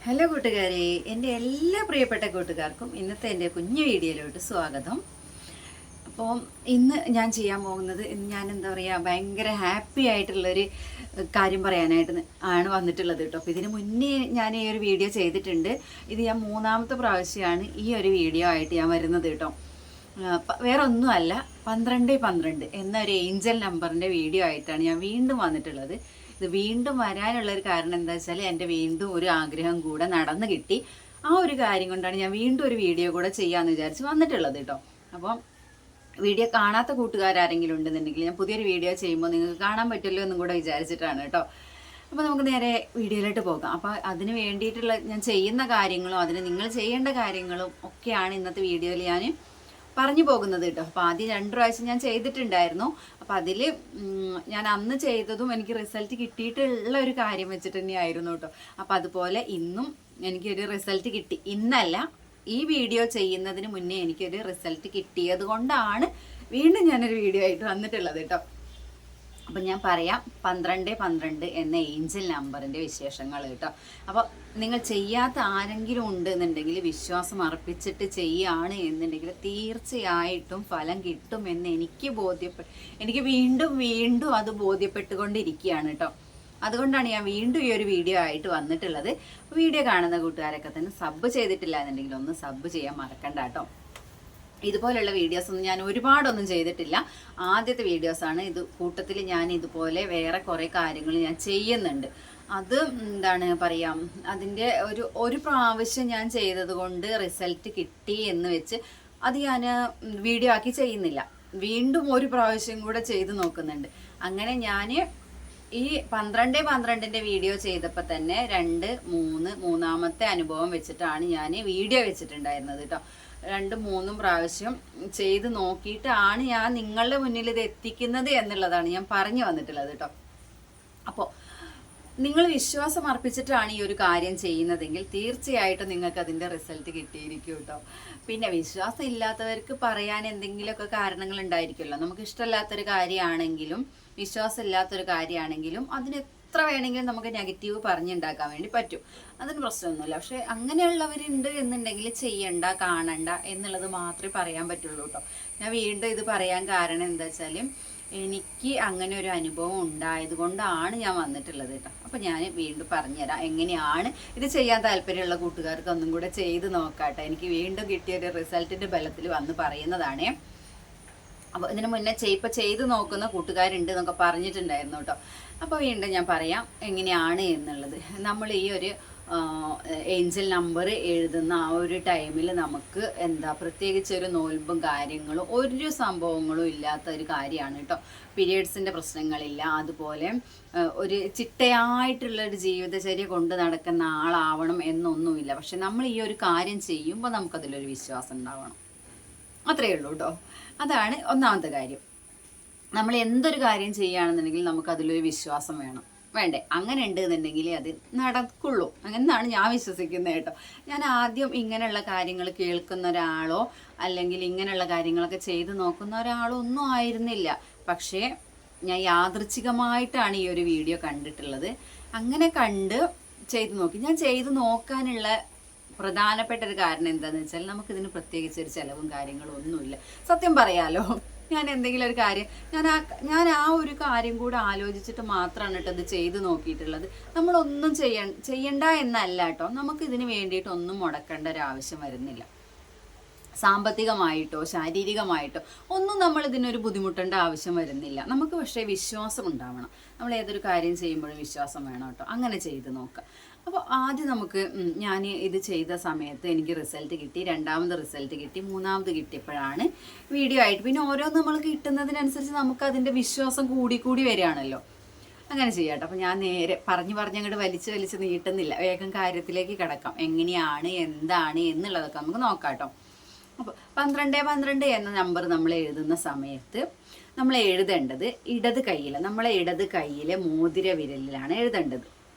Hello കൂട്ടുകാരെ, എൻ്റെ എല്ലാ പ്രിയപ്പെട്ട കൂട്ടുകാർക്കും ഇന്നത്തെ എൻ്റെ കുഞ്ഞു വീഡിയോയിലോട്ട് സ്വാഗതം. അപ്പോൾ ഇന്ന് ഞാൻ ചെയ്യാൻ പോകുന്നത്, ഞാൻ എന്താ പറയുക, ഭയങ്കര ഹാപ്പി ആയിട്ടുള്ളൊരു കാര്യം പറയാനായിട്ട് ആണ് വന്നിട്ടുള്ളത് കേട്ടോ. അപ്പോൾ ഇതിന് മുന്നേ ഞാൻ ഈ ഒരു വീഡിയോ ചെയ്തിട്ടുണ്ട്. ഇത് ഞാൻ മൂന്നാമത്തെ പ്രാവശ്യമാണ് ഈ ഒരു വീഡിയോ ആയിട്ട് ഞാൻ വരുന്നത് കേട്ടോ. വേറെ ഒന്നുമല്ല, 1212 എന്നൊരു ഏഞ്ചൽ നമ്പറിൻ്റെ വീഡിയോ ആയിട്ടാണ് ഞാൻ വീണ്ടും വന്നിട്ടുള്ളത്. ഇത് വീണ്ടും വരാനുള്ളൊരു കാരണം എന്താ വെച്ചാൽ, എൻ്റെ വീണ്ടും ഒരു ആഗ്രഹം കൂടെ നടന്നു കിട്ടി. ആ ഒരു കാര്യം കൊണ്ടാണ് ഞാൻ വീണ്ടും ഒരു വീഡിയോ കൂടെ ചെയ്യാമെന്ന് വിചാരിച്ച് വന്നിട്ടുള്ളത് കേട്ടോ. അപ്പം വീഡിയോ കാണാത്ത കൂട്ടുകാരെങ്കിലും ഉണ്ടെന്നുണ്ടെങ്കിൽ ഞാൻ പുതിയൊരു വീഡിയോ ചെയ്യുമ്പോൾ നിങ്ങൾക്ക് കാണാൻ പറ്റുമല്ലോ എന്നും കൂടെ വിചാരിച്ചിട്ടാണ് കേട്ടോ. അപ്പോൾ നമുക്ക് നേരെ വീഡിയോയിലോട്ട് പോകാം. അപ്പോൾ അതിന് വേണ്ടിയിട്ടുള്ള ഞാൻ ചെയ്യുന്ന കാര്യങ്ങളും അതിന് നിങ്ങൾ ചെയ്യേണ്ട കാര്യങ്ങളും ഒക്കെയാണ് ഇന്നത്തെ വീഡിയോയിൽ ഞാൻ പറഞ്ഞു പോകുന്നത് കേട്ടോ. അപ്പോൾ ആദ്യം 2 പ്രാവശ്യം ഞാൻ ചെയ്തിട്ടുണ്ടായിരുന്നു. അപ്പം അതിൽ ഞാൻ അന്ന് ചെയ്തതും എനിക്ക് റിസൾട്ട് കിട്ടിയിട്ടുള്ള ഒരു കാര്യം വെച്ചിട്ട് തന്നെയായിരുന്നു കേട്ടോ. അപ്പം അതുപോലെ ഇന്നും എനിക്കൊരു റിസൾട്ട് കിട്ടി. ഇന്നല്ല, ഈ വീഡിയോ ചെയ്യുന്നതിന് മുന്നേ എനിക്കൊരു റിസൾട്ട് കിട്ടിയത് കൊണ്ടാണ് വീണ്ടും ഞാനൊരു വീഡിയോ ആയിട്ട് വന്നിട്ടുള്ളത് കേട്ടോ. അപ്പം ഞാൻ പറയാം 1212 എന്ന ഏഞ്ചൽ നമ്പറിൻ്റെ വിശേഷങ്ങൾ കേട്ടോ. അപ്പോൾ നിങ്ങൾ ചെയ്യാത്ത ആരെങ്കിലും ഉണ്ട് എന്നുണ്ടെങ്കിൽ, വിശ്വാസം അർപ്പിച്ചിട്ട് ചെയ്യുകയാണ് എന്നുണ്ടെങ്കിൽ തീർച്ചയായിട്ടും ഫലം കിട്ടുമെന്ന് എനിക്ക് വീണ്ടും വീണ്ടും അത് ബോധ്യപ്പെട്ടുകൊണ്ടിരിക്കുകയാണ് കേട്ടോ. അതുകൊണ്ടാണ് ഞാൻ വീണ്ടും ഈ ഒരു വീഡിയോ ആയിട്ട് വന്നിട്ടുള്ളത്. വീഡിയോ കാണുന്ന കൂട്ടുകാരൊക്കെ തന്നെ സബ് ചെയ്തിട്ടില്ല എന്നുണ്ടെങ്കിൽ ഒന്ന് സബ് ചെയ്യാൻ മറക്കണ്ട കേട്ടോ. ഇതുപോലുള്ള വീഡിയോസൊന്നും ഞാൻ ഒരുപാടൊന്നും ചെയ്തിട്ടില്ല. ആദ്യത്തെ വീഡിയോസാണ് ഇത്. കൂട്ടത്തിൽ ഞാൻ ഇതുപോലെ വേറെ കുറേ കാര്യങ്ങൾ ഞാൻ ചെയ്യുന്നുണ്ട്. അത് എന്താണ് പറയാം, അതിൻ്റെ ഒരു പ്രാവശ്യം ഞാൻ ചെയ്തത് കൊണ്ട് റിസൾട്ട് കിട്ടി എന്ന് വെച്ച് അത് ഞാൻ വീഡിയോ ആക്കി ചെയ്യുന്നില്ല. വീണ്ടും ഒരു പ്രാവശ്യം കൂടെ ചെയ്ത് നോക്കുന്നുണ്ട്. അങ്ങനെ ഞാൻ ഈ 1212 വീഡിയോ ചെയ്തപ്പോൾ തന്നെ മൂന്നാമത്തെ അനുഭവം വെച്ചിട്ടാണ് ഞാൻ വീഡിയോ വെച്ചിട്ടുണ്ടായിരുന്നത് കേട്ടോ. 2-3 പ്രാവശ്യം ചെയ്ത് നോക്കിയിട്ടാണ് ഞാൻ നിങ്ങളുടെ മുന്നിൽ ഇത് എത്തിക്കുന്നത് എന്നുള്ളതാണ് ഞാൻ പറഞ്ഞു വന്നിട്ടുള്ളത് കേട്ടോ. അപ്പോൾ നിങ്ങൾ വിശ്വാസം അർപ്പിച്ചിട്ടാണ് ഈ ഒരു കാര്യം ചെയ്യുന്നതെങ്കിൽ തീർച്ചയായിട്ടും നിങ്ങൾക്ക് അതിൻ്റെ റിസൾട്ട് കിട്ടിയിരിക്കും കേട്ടോ. പിന്നെ വിശ്വാസം ഇല്ലാത്തവർക്ക് പറയാൻ എന്തെങ്കിലുമൊക്കെ കാരണങ്ങൾ ഉണ്ടായിരിക്കുമല്ലോ. നമുക്ക് ഇഷ്ടമില്ലാത്തൊരു കാര്യമാണെങ്കിലും വിശ്വാസം ഇല്ലാത്തൊരു കാര്യമാണെങ്കിലും അതിന് എത്ര വേണമെങ്കിലും നമുക്ക് നെഗറ്റീവ് പറഞ്ഞുണ്ടാക്കാൻ വേണ്ടി പറ്റും. അതിന് പ്രശ്നമൊന്നുമില്ല. പക്ഷെ അങ്ങനെയുള്ളവരുണ്ട് എന്നുണ്ടെങ്കിൽ ചെയ്യണ്ട, കാണണ്ട എന്നുള്ളത് മാത്രമേ പറയാൻ പറ്റുള്ളൂ കേട്ടോ. ഞാൻ വീണ്ടും ഇത് പറയാൻ കാരണം എന്താ വെച്ചാൽ, എനിക്ക് അങ്ങനെ ഒരു അനുഭവം ഉണ്ടായത് കൊണ്ടാണ് ഞാൻ വന്നിട്ടുള്ളത് കേട്ടോ. അപ്പം ഞാൻ വീണ്ടും പറഞ്ഞുതരാം എങ്ങനെയാണ് ഇത് ചെയ്യാൻ താല്പര്യമുള്ള കൂട്ടുകാർക്ക് ഒന്നും കൂടെ ചെയ്ത് നോക്കാട്ടെ. എനിക്ക് വീണ്ടും കിട്ടിയൊരു റിസൾട്ടിൻ്റെ ബലത്തിൽ വന്ന് പറയുന്നതാണേ. അപ്പോൾ ഇതിന് മുന്നേ ഇപ്പോൾ ചെയ്ത് നോക്കുന്ന കൂട്ടുകാരുണ്ട് എന്നൊക്കെ പറഞ്ഞിട്ടുണ്ടായിരുന്നു കേട്ടോ. അപ്പോൾ വീണ്ടും ഞാൻ പറയാം എങ്ങനെയാണ് എന്നുള്ളത്. നമ്മൾ ഈ ഒരു ഏഞ്ചൽ നമ്പർ എഴുതുന്ന ആ ഒരു ടൈമിൽ നമുക്ക് പ്രത്യേകിച്ച് ഒരു നോൽമ്പും കാര്യങ്ങളും ഒരു സംഭവങ്ങളും ഇല്ലാത്ത ഒരു കാര്യമാണ് കേട്ടോ. പീരിയഡ്സിൻ്റെ പ്രശ്നങ്ങളില്ല. അതുപോലെ ഒരു ചിട്ടയായിട്ടുള്ളൊരു ജീവിതചര്യ കൊണ്ട് നടക്കുന്ന ആളാവണം എന്നൊന്നുമില്ല. പക്ഷെ നമ്മൾ ഈ ഒരു കാര്യം ചെയ്യുമ്പോൾ നമുക്കതിലൊരു വിശ്വാസം ഉണ്ടാവണം. അത്രയേ ഉള്ളൂ കേട്ടോ. അതാണ് ഒന്നാമത്തെ കാര്യം. നമ്മൾ എന്തൊരു കാര്യം ചെയ്യുകയാണെന്നുണ്ടെങ്കിൽ നമുക്ക് അതിലൊരു വിശ്വാസം വേണ്ടേ? അങ്ങനെ ഉണ്ട് എന്നുണ്ടെങ്കിൽ അത് നടക്കുള്ളൂ. അങ്ങനെയാണ് ഞാൻ വിശ്വസിക്കുന്നത് കേട്ടോ. ഞാൻ ആദ്യം ഇങ്ങനെയുള്ള കാര്യങ്ങൾ കേൾക്കുന്ന ഒരാളോ അല്ലെങ്കിൽ ഇങ്ങനെയുള്ള കാര്യങ്ങളൊക്കെ ചെയ്ത് നോക്കുന്ന ഒരാളോ ഒന്നും ആയിരുന്നില്ല. പക്ഷേ ഞാൻ യാദൃച്ഛികമായിട്ടാണ് ഈ ഒരു വീഡിയോ കണ്ടിട്ടുള്ളത്. അങ്ങനെ കണ്ട് ചെയ്ത് നോക്കി. ഞാൻ ചെയ്ത് നോക്കാനുള്ള പ്രധാനപ്പെട്ട ഒരു കാരണം എന്താണെന്ന് വെച്ചാൽ, നമുക്കിതിന് പ്രത്യേകിച്ച് ഒരു ചിലവും കാര്യങ്ങളും ഒന്നുമില്ല. സത്യം പറയാലോ, ഞാൻ എന്തെങ്കിലും ഒരു കാര്യം ഞാൻ ആ ഒരു കാര്യം കൂടെ ആലോചിച്ചിട്ട് മാത്രമാണ് കേട്ടോ ഇത് ചെയ്ത് നോക്കിയിട്ടുള്ളത്. നമ്മളൊന്നും ചെയ്യണ്ട എന്നല്ല കേട്ടോ. നമുക്കിതിന് വേണ്ടിയിട്ട് ഒന്നും മുടക്കേണ്ട ഒരു ആവശ്യം വരുന്നില്ല. സാമ്പത്തികമായിട്ടോ ശാരീരികമായിട്ടോ ഒന്നും നമ്മൾ ഇതിനൊരു ബുദ്ധിമുട്ടേണ്ട ആവശ്യം വരുന്നില്ല. നമുക്ക് പക്ഷേ വിശ്വാസം ഉണ്ടാവണം. നമ്മൾ ഏതൊരു കാര്യം ചെയ്യുമ്പോഴും വിശ്വാസം വേണം കേട്ടോ. അങ്ങനെ ചെയ്ത് നോക്കാം. അപ്പോൾ ആദ്യം നമുക്ക് ഞാൻ ഇത് ചെയ്ത സമയത്ത് എനിക്ക് റിസൾട്ട് കിട്ടി, 2ാമത് റിസൾട്ട് കിട്ടി, 3ാമത് കിട്ടിയപ്പോഴാണ് വീഡിയോ ആയിട്ട്. പിന്നെ ഓരോന്ന് നമ്മൾ കിട്ടുന്നതിനനുസരിച്ച് നമുക്ക് അതിൻ്റെ വിശ്വാസം കൂടി വരികയാണല്ലോ. അങ്ങനെ ചെയ്യാട്ടോ. അപ്പോൾ ഞാൻ നേരെ പറഞ്ഞങ്ങോട്ട് വലിച്ച് നീട്ടുന്നില്ല. വേഗം കാര്യത്തിലേക്ക് കിടക്കാം. എങ്ങനെയാണ് എന്താണ് എന്നുള്ളതൊക്കെ നമുക്ക് നോക്കാം കേട്ടോ. അപ്പോൾ 1212 എന്ന നമ്പർ നമ്മൾ എഴുതുന്ന സമയത്ത് നമ്മൾ എഴുതേണ്ടത് ഇടത് കയ്യിൽ, നമ്മളെ ഇടത് കയ്യിലെ മോതിര വിരലിലാണ് എഴുതേണ്ടത്.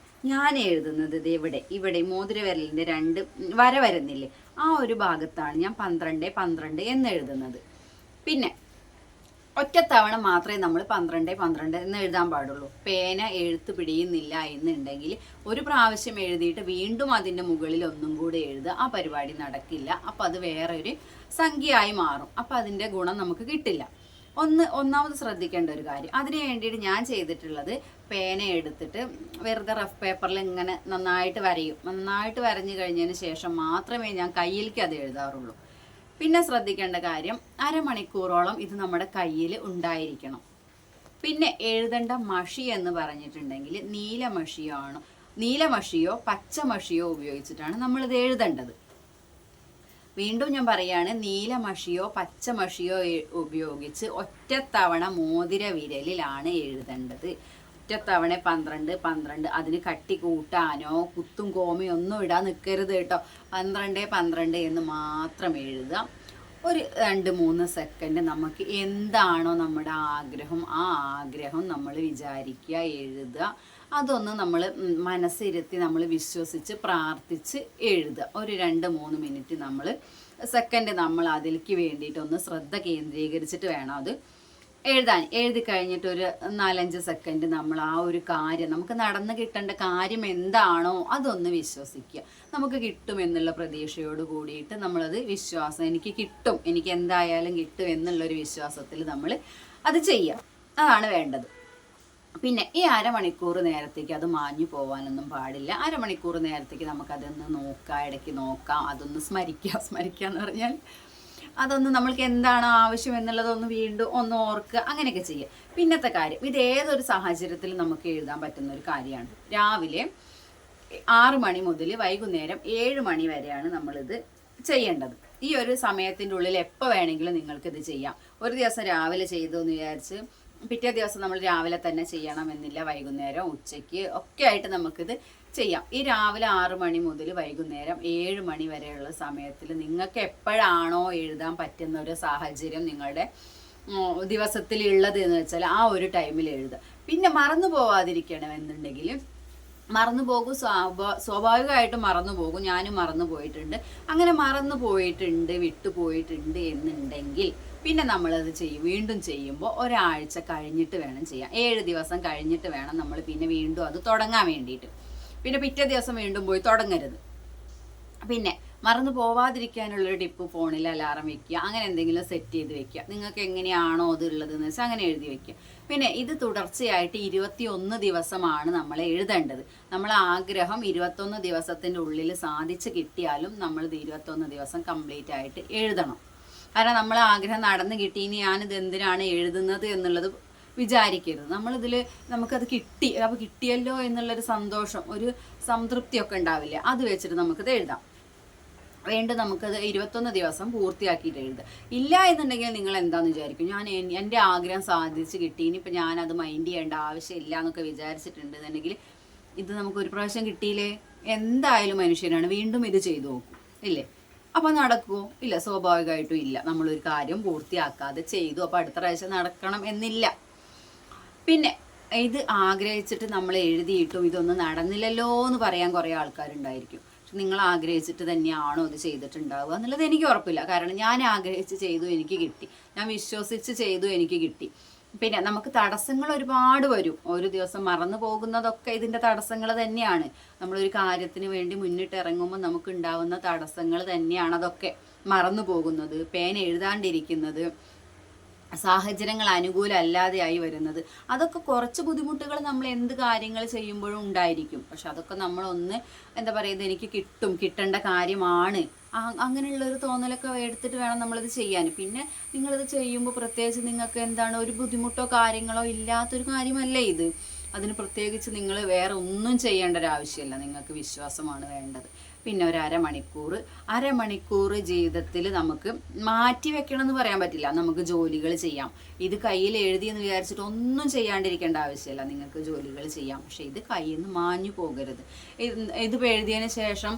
ഞാൻ എഴുതുന്നത് ഇവിടെ മോതിര വിരലിൻ്റെ 2 വര വരുന്നില്ലേ, ആ ഒരു ഭാഗത്താണ് ഞാൻ 1212 എന്ന് എഴുതുന്നത്. പിന്നെ ഒറ്റത്തവണ മാത്രമേ നമ്മൾ 12 12 എന്ന് എഴുതാൻ പാടുള്ളൂ. പേന എഴുത്ത് പിടിയുന്നില്ല എന്നുണ്ടെങ്കിൽ ഒരു പ്രാവശ്യം എഴുതിയിട്ട് വീണ്ടും അതിൻ്റെ മുകളിൽ ഒന്നും കൂടെ എഴുതുക. ആ പരിപാടി നടക്കില്ല. അപ്പം അത് വേറെ ഒരു സംഖ്യയായി മാറും. അപ്പം അതിൻ്റെ ഗുണം നമുക്ക് കിട്ടില്ല. ഒന്നാമത് ശ്രദ്ധിക്കേണ്ട ഒരു കാര്യം, അതിന് വേണ്ടിയിട്ട് ഞാൻ ചെയ്തിട്ടുള്ളത്, പേന എടുത്തിട്ട് വെറുതെ റഫ് പേപ്പറിൽ ഇങ്ങനെ നന്നായിട്ട് വരയും. നന്നായിട്ട് വരഞ്ഞു കഴിഞ്ഞതിന് ശേഷം മാത്രമേ ഞാൻ കയ്യിലേക്ക് അത് എഴുതാറുള്ളൂ. പിന്നെ ശ്രദ്ധിക്കേണ്ട കാര്യം, അരമണിക്കൂറോളം ഇത് നമ്മുടെ കയ്യിൽ ഉണ്ടായിരിക്കണം. പിന്നെ എഴുതേണ്ട മഷി എന്ന് പറഞ്ഞിട്ടുണ്ടെങ്കിൽ നീലമഷിയോ പച്ചമഷിയോ ഉപയോഗിച്ചിട്ടാണ് നമ്മളിത് എഴുതേണ്ടത്. വീണ്ടും ഞാൻ പറയാണ്, നീലമഷിയോ പച്ചമഷിയോ ഉപയോഗിച്ച് ഒറ്റത്തവണ മോതിര വിരലിലാണ് എഴുതേണ്ടത്. ഒറ്റത്തവണ 12 12 അതിന് കട്ടി കൂട്ടാനോ കുത്തും കോമയോ ഒന്നും ഇടാൻ നിൽക്കരുത് കേട്ടോ. 12 12 എന്ന് മാത്രം എഴുതുക. ഒരു 2-3 സെക്കൻഡ് നമുക്ക് എന്താണോ നമ്മുടെ ആഗ്രഹം, ആ ആഗ്രഹം നമ്മൾ വിചാരിക്കുക, എഴുതുക. അതൊന്ന് നമ്മൾ മനസ്സിരുത്തി നമ്മൾ വിശ്വസിച്ച് പ്രാർത്ഥിച്ച് എഴുതുക. ഒരു 2-3 മിനിറ്റ് സെക്കൻഡ് നമ്മൾ അതിലേക്ക് വേണ്ടിയിട്ടൊന്ന് ശ്രദ്ധ കേന്ദ്രീകരിച്ചിട്ട് വേണം അത് എഴുതാൻ. എഴുതി കഴിഞ്ഞിട്ട് ഒരു 4-5 സെക്കൻഡ് നമ്മൾ ആ ഒരു കാര്യം, നമുക്ക് നടന്ന് കിട്ടേണ്ട കാര്യം എന്താണോ അതൊന്ന് വിശ്വസിക്കുക. നമുക്ക് കിട്ടുമെന്നുള്ള പ്രതീക്ഷയോട് കൂടിയിട്ട് നമ്മളത് വിശ്വാസം, എനിക്ക് കിട്ടും, എനിക്ക് എന്തായാലും കിട്ടും എന്നുള്ളൊരു വിശ്വാസത്തിൽ നമ്മൾ അത് ചെയ്യാം. അതാണ് വേണ്ടത്. പിന്നെ ഈ അരമണിക്കൂർ നേരത്തേക്ക് അത് മാഞ്ഞു പോകാനൊന്നും പാടില്ല. അരമണിക്കൂർ നേരത്തേക്ക് നമുക്കതൊന്ന് നോക്കാം, ഇടയ്ക്ക് നോക്കാം, അതൊന്ന് സ്മരിക്കുക എന്ന് പറഞ്ഞാൽ അതൊന്ന് നമ്മൾക്ക് എന്താണ് ആവശ്യം എന്നുള്ളതൊന്ന് വീണ്ടും ഒന്ന് ഓർക്കുക, അങ്ങനെയൊക്കെ ചെയ്യുക. പിന്നത്തെ കാര്യം, ഇത് ഏതൊരു സാഹചര്യത്തിലും നമുക്ക് എഴുതാൻ പറ്റുന്ന ഒരു കാര്യമാണ്. രാവിലെ 6 മണി മുതൽ വൈകുന്നേരം 7 മണി വരെയാണ് നമ്മളിത് ചെയ്യേണ്ടത്. ഈ ഒരു സമയത്തിൻ്റെ ഉള്ളിൽ എപ്പോൾ വേണമെങ്കിലും നിങ്ങൾക്കിത് ചെയ്യാം. ഒരു ദിവസം രാവിലെ ചെയ്തു എന്ന് വിചാരിച്ച് പിറ്റേ ദിവസം നമ്മൾ രാവിലെ തന്നെ ചെയ്യണമെന്നില്ല. വൈകുന്നേരം ഉച്ചയ്ക്ക് ഒക്കെ ആയിട്ട് നമുക്കിത് ചെയ്യാം. ഈ രാവിലെ 6 മണി മുതൽ വൈകുന്നേരം 7 മണി വരെയുള്ള സമയത്തിൽ നിങ്ങൾക്ക് എപ്പോഴാണോ എഴുതാൻ പറ്റുന്ന ഒരു സാഹചര്യം നിങ്ങളുടെ ദിവസത്തിൽ ഉള്ളത് എന്ന് വെച്ചാൽ ആ ഒരു ടൈമിൽ എഴുതുക. പിന്നെ മറന്നു പോവാതിരിക്കണമെന്നുണ്ടെങ്കിൽ, മറന്നു പോകും, സ്വാഭാവികമായിട്ടും മറന്നു പോകും. ഞാനും മറന്നു പോയിട്ടുണ്ട്. അങ്ങനെ മറന്നു പോയിട്ടുണ്ട്, വിട്ടുപോയിട്ടുണ്ട് എന്നുണ്ടെങ്കിൽ പിന്നെ നമ്മളത് വീണ്ടും ചെയ്യുമ്പോൾ ഒരാഴ്ച കഴിഞ്ഞിട്ട് വേണം ചെയ്യാൻ. 7 ദിവസം കഴിഞ്ഞിട്ട് വേണം നമ്മൾ പിന്നെ വീണ്ടും അത് തുടങ്ങാൻ വേണ്ടിയിട്ട്. പിന്നെ പിറ്റേ ദിവസം വീണ്ടും പോയി തുടങ്ങരുത്. പിന്നെ മറന്നു പോവാതിരിക്കാനുള്ളൊരു ടിപ്പ്, ഫോണിൽ അലാറം വെക്കുക, അങ്ങനെ എന്തെങ്കിലും സെറ്റ് ചെയ്ത് വെക്കുക. നിങ്ങൾക്ക് എങ്ങനെയാണോ അത് ഉള്ളതെന്ന് വെച്ചാൽ അങ്ങനെ എഴുതി വെക്കുക. പിന്നെ ഇത് തുടർച്ചയായിട്ട് 21 ദിവസമാണ് നമ്മൾ എഴുതേണ്ടത്. നമ്മളെ ആഗ്രഹം 21 ദിവസത്തിൻ്റെ ഉള്ളിൽ സാധിച്ച് കിട്ടിയാലും നമ്മളിത് 21 ദിവസം കംപ്ലീറ്റ് ആയിട്ട് എഴുതണം. കാരണം നമ്മളെ ആഗ്രഹം നടന്ന് കിട്ടി, ഇനി ഞാനിത് എന്തിനാണ് എഴുതുന്നത് എന്നുള്ളത് വിചാരിക്കരുത്. നമ്മളിതിൽ നമുക്കത് കിട്ടി, അപ്പോൾ കിട്ടിയല്ലോ എന്നുള്ളൊരു സന്തോഷം, ഒരു സംതൃപ്തിയൊക്കെ ഉണ്ടാവില്ല. അത് വെച്ചിട്ട് നമുക്കിത് എഴുതാം. വേണ്ട നമുക്കത് 21 ദിവസം പൂർത്തിയാക്കിയിട്ട് എഴുതുക. ഇല്ല എന്നുണ്ടെങ്കിൽ നിങ്ങൾ എന്താണെന്ന് വിചാരിക്കും, ഞാൻ എൻ്റെ ആഗ്രഹം സാധിച്ച് കിട്ടി, ഇനിയിപ്പോൾ ഞാനത് മൈൻഡ് ചെയ്യേണ്ട ആവശ്യമില്ല എന്നൊക്കെ വിചാരിച്ചിട്ടുണ്ടെന്നുണ്ടെങ്കിൽ ഇത് നമുക്ക് ഒരു പ്രാവശ്യം കിട്ടിയില്ലേ, എന്തായാലും മനുഷ്യനാണ്, വീണ്ടും ഇത് ചെയ്തു നോക്കും, ഇല്ലേ? അപ്പം നടക്കുമോ? ഇല്ല, സ്വാഭാവികമായിട്ടും ഇല്ല. നമ്മളൊരു കാര്യം പൂർത്തിയാക്കാതെ ചെയ്തു, അപ്പോൾ അടുത്ത പ്രാവശ്യം നടക്കണം എന്നില്ല. പിന്നെ ഇത് ആഗ്രഹിച്ചിട്ട് നമ്മൾ എഴുതിയിട്ടും ഇതൊന്നും നടന്നില്ലല്ലോ എന്ന് പറയാൻ കുറേ ആൾക്കാരുണ്ടായിരിക്കും. പക്ഷെ നിങ്ങൾ ആഗ്രഹിച്ചിട്ട് തന്നെയാണോ ഇത് ചെയ്തിട്ടുണ്ടാവുക എന്നുള്ളത് എനിക്ക് ഉറപ്പില്ല. കാരണം ഞാൻ ആഗ്രഹിച്ച് ചെയ്തു, എനിക്ക് കിട്ടി. ഞാൻ വിശ്വസിച്ച് ചെയ്തു, എനിക്ക് കിട്ടി. പിന്നെ നമുക്ക് തടസ്സങ്ങൾ ഒരുപാട് വരും. ഒരു ദിവസം മറന്നു പോകുന്നതൊക്കെ ഇതിൻ്റെ തടസ്സങ്ങൾ തന്നെയാണ്. നമ്മളൊരു കാര്യത്തിന് വേണ്ടി മുന്നിട്ട് ഇറങ്ങുമ്പോൾ നമുക്ക് ഉണ്ടാവുന്ന തടസ്സങ്ങൾ തന്നെയാണ് അതൊക്കെ. മറന്നു പോകുന്നത്, പേന എഴുതാണ്ടിരിക്കുന്നത്, സാഹചര്യങ്ങൾ അനുകൂലമല്ലാതെയായി വരുന്നത്, അതൊക്കെ കുറച്ച് ബുദ്ധിമുട്ടുകൾ നമ്മൾ എന്ത് കാര്യങ്ങൾ ചെയ്യുമ്പോഴും ഉണ്ടായിരിക്കും. പക്ഷെ അതൊക്കെ നമ്മളൊന്ന് എന്താ പറയുന്നത്, എനിക്ക് കിട്ടേണ്ട കാര്യമാണ്, അങ്ങനെയുള്ളൊരു തോന്നലൊക്കെ എടുത്തിട്ട് വേണം നമ്മളിത് ചെയ്യാൻ. പിന്നെ നിങ്ങളിത് ചെയ്യുമ്പോൾ പ്രത്യേകിച്ച് നിങ്ങൾക്ക് എന്താണ് ഒരു ബുദ്ധിമുട്ടോ കാര്യങ്ങളോ ഇല്ലാത്തൊരു കാര്യമല്ലേ ഇത്. അതിന് പ്രത്യേകിച്ച് നിങ്ങൾ വേറെ ഒന്നും ചെയ്യേണ്ട ഒരു ആവശ്യമില്ല. നിങ്ങൾക്ക് വിശ്വാസമാണ് വേണ്ടത്. പിന്നെ ഒരു അരമണിക്കൂർ ജീവിതത്തിൽ നമുക്ക് മാറ്റി വെക്കണം എന്ന് പറയാൻ പറ്റില്ല. നമുക്ക് ജോലികൾ ചെയ്യാം. ഇത് കയ്യിൽ എഴുതിയെന്ന് വിചാരിച്ചിട്ട് ഒന്നും ചെയ്യാണ്ടിരിക്കേണ്ട ആവശ്യമില്ല. നിങ്ങൾക്ക് ജോലികൾ ചെയ്യാം. പക്ഷേ ഇത് കയ്യിൽ നിന്ന് മാഞ്ഞു പോകരുത്. ഇത് എഴുതിയതിന് ശേഷം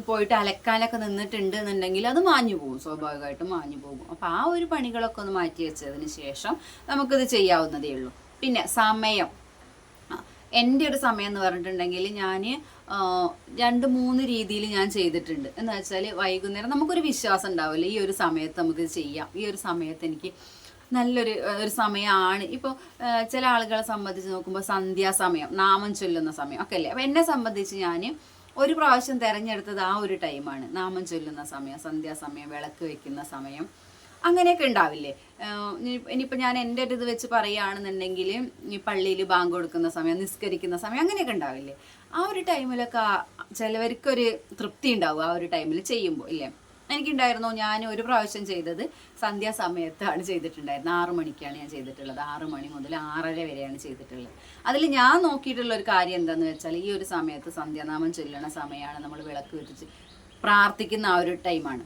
പോയിട്ട് അലക്കാനൊക്കെ നിന്നിട്ടുണ്ട് എന്നുണ്ടെങ്കിൽ അത് മാഞ്ഞു പോകും, സ്വാഭാവികമായിട്ടും മാഞ്ഞു പോകും. അപ്പോൾ ആ ഒരു പണികളൊക്കെ ഒന്ന് മാറ്റി വെച്ചതിന് ശേഷം നമുക്കിത് ചെയ്യാവുന്നതേ ഉള്ളൂ. പിന്നെ സമയം, എൻ്റെ ഒരു സമയം എന്ന് പറഞ്ഞിട്ടുണ്ടെങ്കിൽ ഞാൻ 2-3 രീതിയിൽ ഞാൻ ചെയ്തിട്ടുണ്ട്. എന്ന് വെച്ചാൽ വൈകുന്നേരം നമുക്കൊരു വിശ്വാസം ഉണ്ടാവില്ല, ഈ ഒരു സമയത്ത് നമുക്ക് ചെയ്യാം, ഈ ഒരു സമയത്ത് എനിക്ക് നല്ലൊരു സമയമാണ്. ഇപ്പോൾ ചില ആളുകളെ സംബന്ധിച്ച് നോക്കുമ്പോൾ സന്ധ്യാസമയം, നാമം ചൊല്ലുന്ന സമയം ഒക്കെ അല്ലേ. അപ്പോൾ എന്നെ സംബന്ധിച്ച് ഞാൻ ഒരു പ്രാവശ്യം തിരഞ്ഞെടുത്തത് ആ ഒരു ടൈമാണ്, നാമം ചൊല്ലുന്ന സമയം, സന്ധ്യാസമയം, വിളക്ക് വെക്കുന്ന സമയം, അങ്ങനെയൊക്കെ ഉണ്ടാവില്ലേ. ഇനിയിപ്പോൾ ഞാൻ എൻ്റെ ഒരു ഇത് വെച്ച് പറയുകയാണെന്നുണ്ടെങ്കിൽ ഈ പള്ളിയിൽ ബാങ്ക് കൊടുക്കുന്ന സമയം, നിസ്കരിക്കുന്ന സമയം, അങ്ങനെയൊക്കെ ഉണ്ടാവില്ലേ. ആ ഒരു ടൈമിലൊക്കെ ചിലവർക്കൊരു തൃപ്തി ഉണ്ടാവും ആ ഒരു ടൈമിൽ ചെയ്യുമ്പോൾ ഇല്ലേ. എനിക്കുണ്ടായിരുന്നു. ഞാൻ ഒരു പ്രാവശ്യം ചെയ്തത് സന്ധ്യാസമയത്താണ് ചെയ്തിട്ടുണ്ടായിരുന്നത്. 6 മണിക്കാണ് ഞാൻ ചെയ്തിട്ടുള്ളത്. 6 മണി മുതൽ 6:30 വരെയാണ് ചെയ്തിട്ടുള്ളത്. അതിൽ ഞാൻ നോക്കിയിട്ടുള്ള ഒരു കാര്യം എന്താണെന്ന് വെച്ചാൽ, ഈ ഒരു സമയത്ത് സന്ധ്യാനാമം ചൊല്ലണ സമയമാണ്, നമ്മൾ വിളക്ക് വെച്ച് പ്രാർത്ഥിക്കുന്ന ആ ഒരു ടൈമാണ്.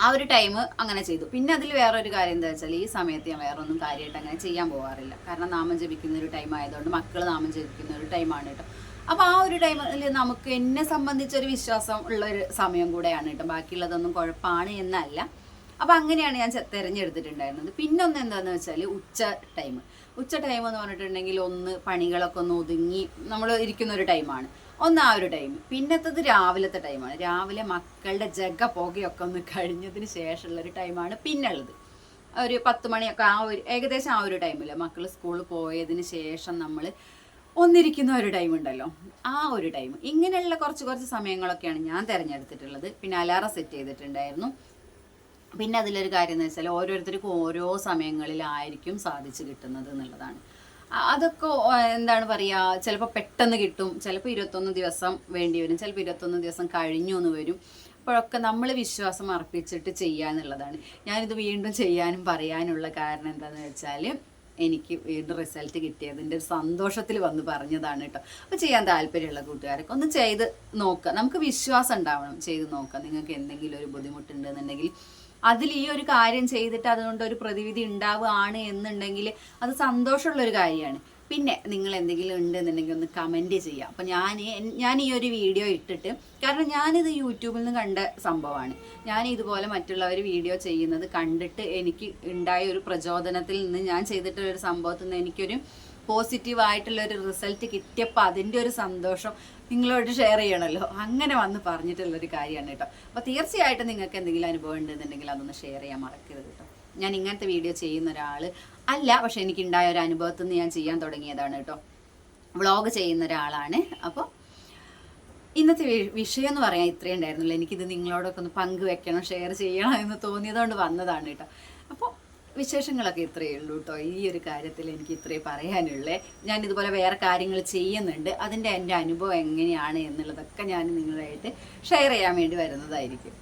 ആ ഒരു ടൈം അങ്ങനെ ചെയ്തു. പിന്നെ അതിൽ വേറൊരു കാര്യം എന്താ വെച്ചാൽ, ഈ സമയത്ത് ഞാൻ വേറെ ഒന്നും കാര്യമായിട്ട് അങ്ങനെ ചെയ്യാൻ പോകാറില്ല. കാരണം നാമം ജപിക്കുന്ന ഒരു ടൈം ആയതുകൊണ്ട്, മക്കൾ നാമം ജപിക്കുന്ന ഒരു ടൈമാണ് കേട്ടോ. അപ്പോൾ ആ ഒരു ടൈമിൽ നമുക്ക് എന്നെ സംബന്ധിച്ചൊരു വിശ്വാസം ഉള്ളൊരു സമയം കൂടെയാണ് കേട്ടോ. ബാക്കിയുള്ളതൊന്നും കുഴപ്പമാണ് എന്നല്ല. അപ്പോൾ അങ്ങനെയാണ് ഞാൻ തിരഞ്ഞെടുത്തിട്ടുണ്ടായിരുന്നത്. പിന്നെ ഒന്ന് എന്താണെന്ന് വെച്ചാൽ ഉച്ച ടൈം എന്ന് പറഞ്ഞിട്ടുണ്ടെങ്കിൽ, ഒന്ന് പണികളൊക്കെ ഒന്ന് ഒതുങ്ങി നമ്മൾ ഇരിക്കുന്ന ഒരു ടൈമാണ്. ഒന്ന് ആ ഒരു ടൈം. പിന്നത്തത് രാവിലത്തെ ടൈമാണ്. രാവിലെ മക്കളുടെ പുകയൊക്കെ ഒന്ന് കഴിഞ്ഞതിന് ശേഷമുള്ളൊരു ടൈമാണ് പിന്നുള്ളത്. ഒരു 10 മണിയൊക്കെ ഏകദേശം ആ ഒരു ടൈമിൽ മക്കൾ സ്കൂളിൽ പോയതിന് ശേഷം നമ്മൾ ഒന്നിരിക്കുന്ന ഒരു ടൈം ഉണ്ടല്ലോ, ആ ഒരു ടൈം. ഇങ്ങനെയുള്ള കുറച്ച് സമയങ്ങളൊക്കെയാണ് ഞാൻ തിരഞ്ഞെടുത്തിട്ടുള്ളത്. പിന്നെ അലാറം സെറ്റ് ചെയ്തിട്ടുണ്ടായിരുന്നു. പിന്നെ അതിലൊരു കാര്യം എന്ന് വെച്ചാൽ, ഓരോരുത്തർക്കും ഓരോ സമയങ്ങളിലായിരിക്കും സാധിച്ചു കിട്ടുന്നത് എന്നുള്ളതാണ്. അതൊക്കെ എന്താണ് പറയുക, ചിലപ്പോൾ പെട്ടെന്ന് കിട്ടും, ചിലപ്പോൾ 21 ദിവസം വേണ്ടി വരും, ചിലപ്പോൾ 21 ദിവസം കഴിഞ്ഞു എന്ന് വരും. അപ്പോഴൊക്കെ നമ്മൾ വിശ്വാസം അർപ്പിച്ചിട്ട് ചെയ്യുക എന്നുള്ളതാണ്. ഞാനിത് വീണ്ടും ചെയ്യാനും പറയാനുള്ള കാരണം എന്താണെന്ന് വെച്ചാൽ, എനിക്ക് വീണ്ടും റിസൾട്ട് കിട്ടിയതിൻ്റെ ഒരു സന്തോഷത്തിൽ വന്ന് പറഞ്ഞതാണ് കേട്ടോ. അപ്പോൾ ചെയ്യാൻ താല്പര്യമുള്ള കൂട്ടുകാരൊക്കെ ഒന്ന് ചെയ്ത് നോക്കുക. നമുക്ക് വിശ്വാസം ഉണ്ടാവണം, ചെയ്ത് നോക്കുക. നിങ്ങൾക്ക് എന്തെങ്കിലും ഒരു ബുദ്ധിമുട്ടുണ്ടെന്നുണ്ടെങ്കിൽ, അതിൽ ഈ ഒരു കാര്യം ചെയ്തിട്ട് അതുകൊണ്ട് ഒരു പ്രതിവിധി ഉണ്ടാവുകയാണ് എന്നുണ്ടെങ്കിൽ അത് സന്തോഷമുള്ളൊരു കാര്യമാണ്. പിന്നെ നിങ്ങൾ എന്തെങ്കിലും ഉണ്ടെന്നുണ്ടെങ്കിൽ ഒന്ന് കമൻറ്റ് ചെയ്യുക. അപ്പോൾ ഞാൻ ഈ ഒരു വീഡിയോ ഇട്ടിട്ട്, കാരണം ഞാനിത് യൂട്യൂബിൽ നിന്ന് കണ്ട സംഭവമാണ്. ഞാൻ ഇതുപോലെ മറ്റുള്ളവർ വീഡിയോ ചെയ്യുന്നത് കണ്ടിട്ട് എനിക്ക് ഉണ്ടായ ഒരു പ്രചോദനത്തിൽ നിന്ന്, ഞാൻ ചെയ്തിട്ടുള്ളൊരു സംഭവത്തിൽ നിന്ന് എനിക്കൊരു പോസിറ്റീവായിട്ടുള്ളൊരു റിസൾട്ട് കിട്ടിയപ്പോൾ അതിൻ്റെ ഒരു സന്തോഷം നിങ്ങളോട് ഷെയർ ചെയ്യണമല്ലോ, അങ്ങനെ വന്ന് പറഞ്ഞിട്ടുള്ളൊരു കാര്യമാണ് കേട്ടോ. അപ്പോൾ തീർച്ചയായിട്ടും നിങ്ങൾക്ക് എന്തെങ്കിലും അനുഭവം ഉണ്ടെന്നുണ്ടെങ്കിൽ അതൊന്ന് ഷെയർ ചെയ്യാൻ മറക്കരുത് കേട്ടോ. ഞാൻ ഇങ്ങനത്തെ വീഡിയോ ചെയ്യുന്ന ഒരാൾ അല്ല, പക്ഷെ എനിക്കുണ്ടായ ഒരു അനുഭവത്തിൽ നിന്ന് ഞാൻ ചെയ്യാൻ തുടങ്ങിയതാണ് കേട്ടോ. വ്ളോഗ് ചെയ്യുന്ന ഒരാളാണ്. അപ്പോൾ ഇന്നത്തെ വിഷയം എന്ന് പറയാൻ ഇത്രയും ഉണ്ടായിരുന്നില്ല. എനിക്കിത് നിങ്ങളോടൊക്കെ ഒന്ന് പങ്കുവെക്കണം, ഷെയർ ചെയ്യണം എന്ന് തോന്നിയതുകൊണ്ട് വന്നതാണ് കേട്ടോ. അപ്പോൾ വിശേഷങ്ങളൊക്കെ ഇത്രയേ ഉള്ളൂ കേട്ടോ. ഈ ഒരു കാര്യത്തിൽ എനിക്ക് ഇത്രയേ പറയാനുള്ളേ. ഞാൻ ഇതുപോലെ വേറെ കാര്യങ്ങൾ ചെയ്യുന്നുണ്ട്, അതിൻ്റെ എൻ്റെ അനുഭവം എങ്ങനെയാണ് എന്നുള്ളതൊക്കെ ഞാൻ നിങ്ങളായിട്ട് ഷെയർ ചെയ്യാൻ വേണ്ടി വരുന്നതായിരിക്കും.